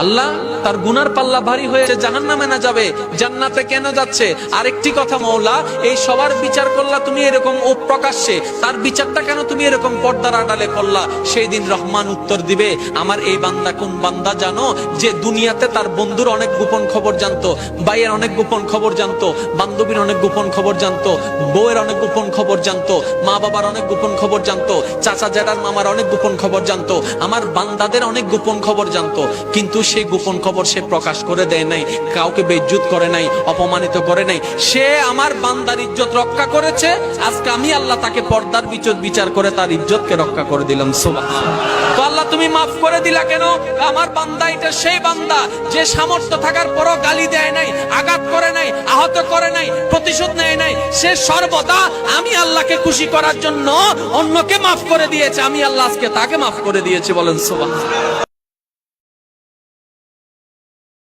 আল্লাহ তার গুনার পাল্লা ভারী হয়েছে, জাহান্নামে না যাবে, জান্নাতে কেন যাচ্ছে? আরেকটি কথা, মওলা এই সবার বিচার করলা তুমি এরকম প্রকাশ্যে, তার বিচারটা কেন তুমি এরকম পর্দার আড়ালে করলা? সেই দিন রহমান উত্তর দিবে, আমার এই বান্দা কোন বান্দা জানো, যে দুনিয়াতে তার বন্ধুর অনেক গোপন খবর জানতো, ভাইয়ের অনেক গোপন খবর জানতো, বান্ধবীর অনেক গোপন খবর জানতো, বউয়ের অনেক গোপন খবর জানতো, মা বাবার অনেক গোপন খবর জানতো, চাচা জ্যাঠার মামার অনেক গোপন খবর জানতো, আমার বান্দাদের অনেক গোপন খবর জানতো, কিন্তু সেই গোপন খবর সে প্রকাশ করে দেয় নাই, কাউকে বেইজ্জত করে নাই, অপমানিত করে নাই। সে আমার বান্দার ইজ্জত রক্ষা করেছে। আজকে আমি আল্লাহ তাকে পর্দার বিচার করে তার ইজ্জতকে রক্ষা করে দিলাম। সুবহানাল্লাহ। তো আল্লাহ তুমি মাফ করে দিলা কেন? আমার বান্দা এটা সেই বান্দা যে সামর্থ্য থাকার পরও গালি দেয় নাই, আঘাত করে নাই, আহত করে নাই, প্রতিশোধ নেয় নাই। সে সর্বদা আমি আল্লাহকে খুশি করার জন্য অন্যকে মাফ করে দিয়েছে। আমি আল্লাহ আজকে তাকে মাফ করে দিয়েছি। বলেন সুবহানাল্লাহ।